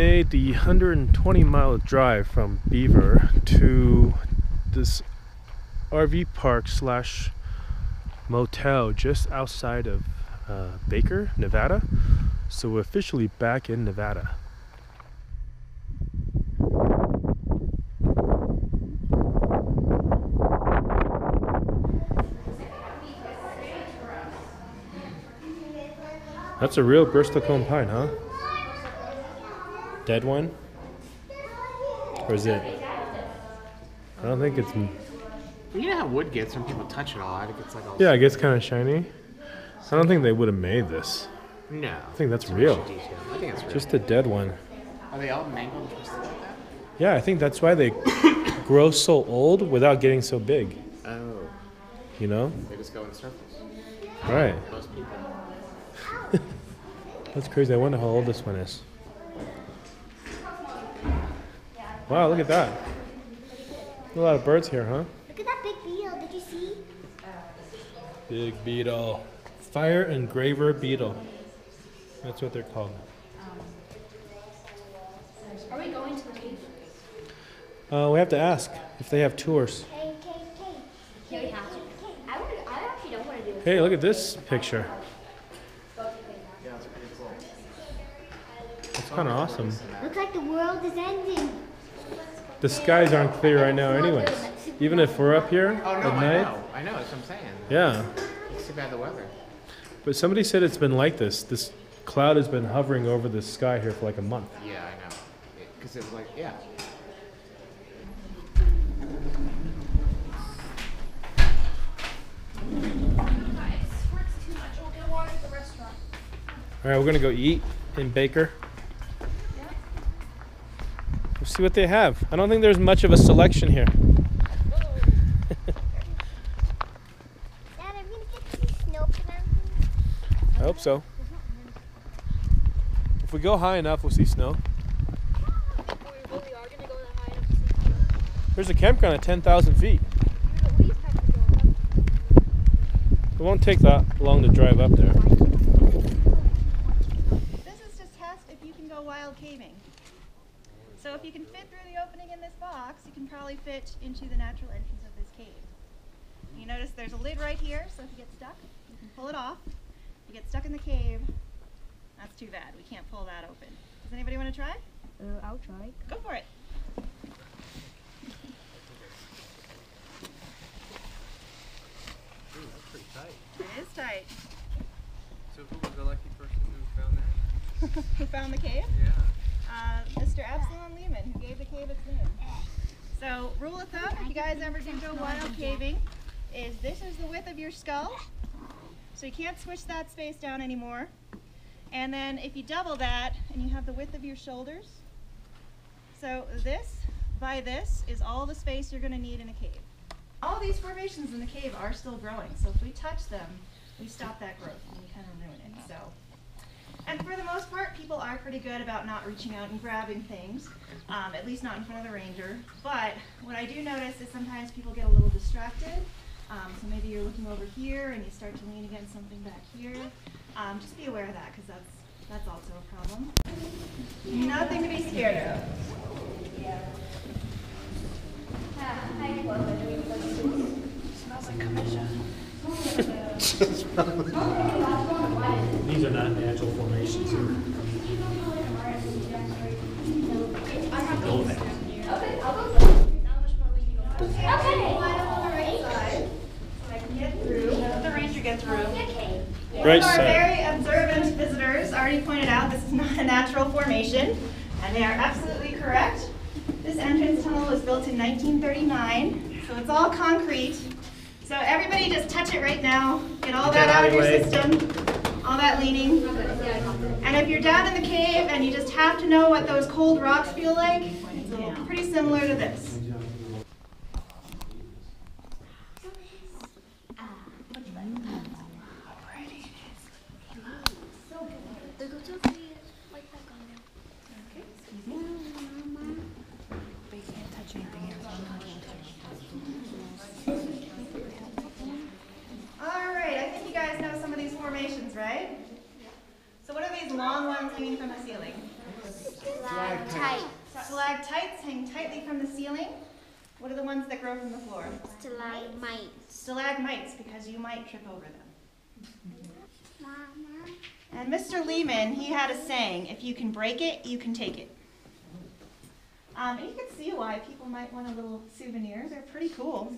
made the 120-mile drive from Beaver to this RV park slash motel just outside of Baker, Nevada. So we're officially back in Nevada. That's a real Bristol cone pine, huh? Dead one? Or is it? I don't think it's... You know how wood gets when people touch it a lot? It gets like all... Yeah, it gets kind of shiny. I don't think they would have made this. No. I think that's real. I think it's real. Just a dead one. Are they all mangled and twisted like that? Yeah, I think that's why they grow so old without getting so big. Oh. You know? They just go in circles. Right. Most people. That's crazy. I wonder how old this one is. Wow, look at that. A lot of birds here, huh? Look at that big beetle. Did you see? Big beetle. Fire engraver beetle. That's what they're called. Are we going to the cave? We have to ask if they have tours. Cave. Yeah, we have to. I actually don't want to do it. Hey, look at this picture. It's kind of awesome. Looks like the world is ending. The skies aren't clear right now anyways. Even if we're up here Oh, no, at night. I know, that's what I'm saying. Yeah. It's too bad the weather. But somebody said it's been like this. This cloud has been hovering over the sky here for like a month. Yeah, I know. Because it was like, yeah. All right, we're gonna go eat in Baker. We'll see what they have. I don't think there's much of a selection here. Dad, are we going to get to see snow pronouncements? I hope so. If we go high enough, we'll see snow. There's a campground at 10,000 feet. It won't take that long to drive up there. This is to test if you can go wild caving. So if you can fit through the opening in this box, you can probably fit into the natural entrance of this cave. You notice there's a lid right here, so if you get stuck, you can pull it off. If you get stuck in the cave, that's too bad. We can't pull that open. Does anybody want to try? I'll try. Go for it. Ooh, that's pretty tight. It is tight. So who was the lucky person who found that? Who found the cave? Yeah. Mr. Lehman, who gave the cave its name. So, rule of thumb, if you guys ever do go wild caving, is this is the width of your skull. So you can't squish that space down anymore. And then if you double that, and you have the width of your shoulders. So this, by this, is all the space you're going to need in a cave. All these formations in the cave are still growing, so if we touch them, we stop that growth and we kind of ruin it. So. And for the most part, people are pretty good about not reaching out and grabbing things, at least not in front of the ranger. But what I do notice is sometimes people get a little distracted. So maybe you're looking over here and you start to lean against something back here. Just be aware of that, because that's also a problem. Nothing to be scared of. Smells like commission. These are not natural formations. The ranger gets through. Right Our side. very observant visitors already pointed out this is not a natural formation, and they are absolutely correct. This entrance tunnel was built in 1939, so it's all concrete. So everybody just touch it right now. Get all that out of your system, all that leaning. And if you're down in the cave and you just have to know what those cold rocks feel like, it's pretty similar to this. Right? So what are these long ones hanging from the ceiling? Stalactites. Stalactites hang tightly from the ceiling. What are the ones that grow from the floor? Stalagmites. Stalagmites, because you might trip over them. Mama. And Mr. Lehman, he had a saying, if you can break it, you can take it. And you can see why people might want a little souvenirs. They're pretty cool.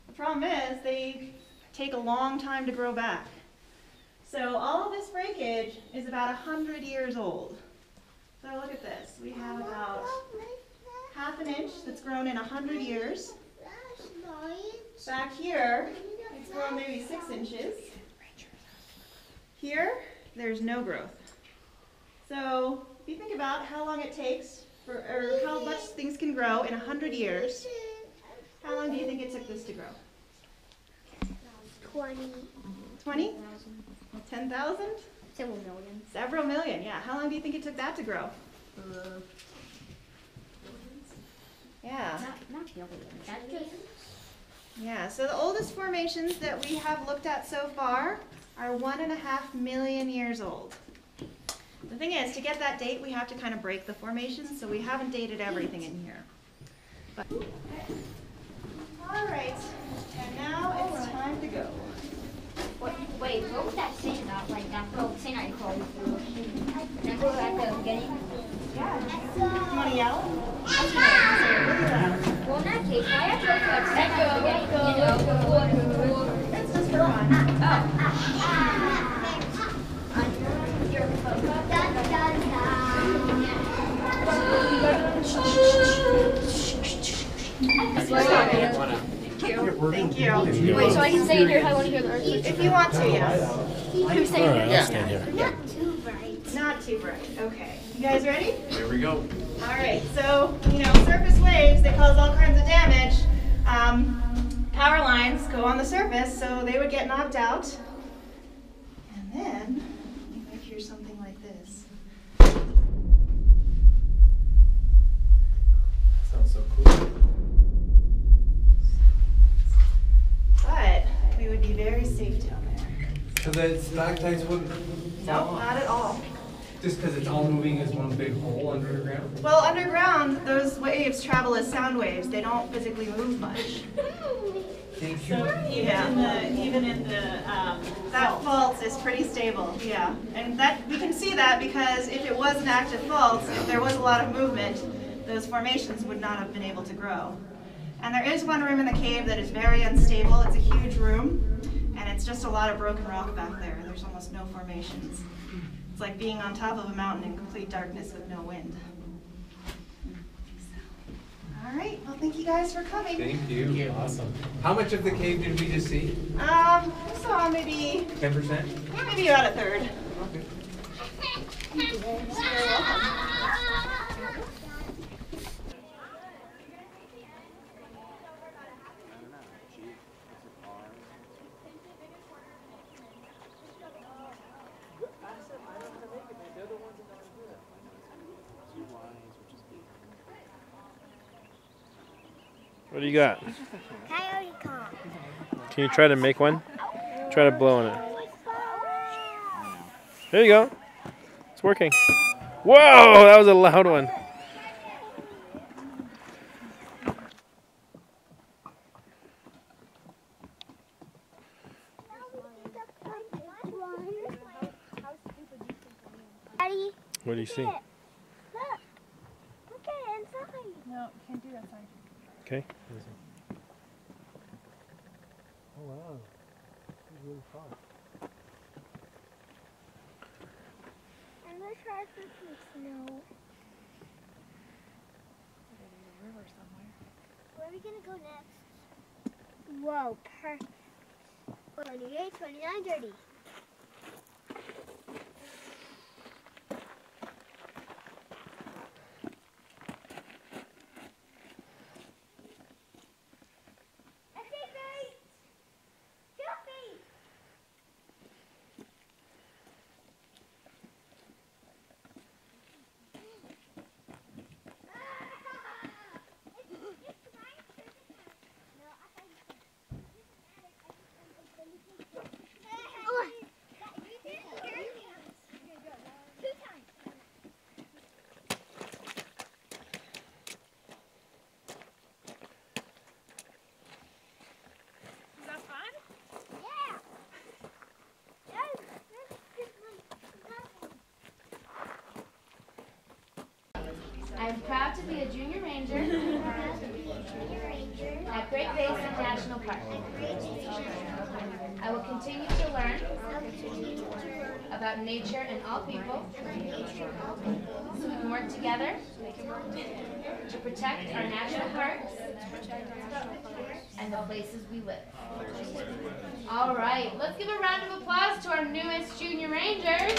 The problem is they take a long time to grow back. So all of this breakage is about 100 years old. So look at this. We have about ½ an inch that's grown in 100 years. Back here, it's grown maybe 6 inches. Here, there's no growth. So if you think about how long it takes, or how much things can grow in 100 years, how long do you think it took this to grow? 20. 20? 10,000? Several million. Several million, yeah. How long do you think it took that to grow? Yeah. Not million. That's just... Yeah, so the oldest formations that we have looked at so far are 1.5 million years old. The thing is, to get that date, we have to kind of break the formations, so we haven't dated everything in here. But, all right, and now it's time to go. Wait, what was that saying about, like, that little thing I called you? Can I go at the beginning? Yeah. You want to yell? Well, in that case, I have to go to a That's just for fun. Thank you. Wait, so I can stay in here if I want to hear the earthquake? If you want to, yes. Who's staying here? I'll stand here. Not too bright. Not too bright. Okay. You guys ready? Here we go. All right. So, surface waves, they cause all kinds of damage. Power lines go on the surface, so they would get knocked out. And then you might hear something like this. Sounds so cool. But we would be very safe down there. So the stalactites wouldn't No, fall off? not at all. Just because it's all moving as one big hole underground? Well, underground, those waves travel as sound waves. They don't physically move much. Thank you. Even in the that fault is pretty stable, yeah. And that we can see that because if it was an active fault, if there was a lot of movement, those formations would not have been able to grow. And there is one room in the cave that is very unstable. It's a huge room, and it's just a lot of broken rock back there. There's almost no formations. It's like being on top of a mountain in complete darkness with no wind. All right, well, thank you guys for coming. Thank you. Awesome. How much of the cave did we just see? We saw maybe 10%? maybe about a third. Okay. You're welcome. What do you got? Coyote Kong. Can you try to make one? Try to blow on it. There you go. It's working. Whoa, that was a loud one. Daddy, What do you see? look. Look at it inside. No, can't do that side. Okay. Oh wow. It's really far. I'm gonna try for some snow. Where are we gonna go next? Whoa, perfect. 28, 29, 30. I am proud to be a junior ranger at Great Basin National Park. I will continue to learn about nature and all people so we can work together to protect our national parks and the places we live. All right, let's give a round of applause to our newest junior rangers.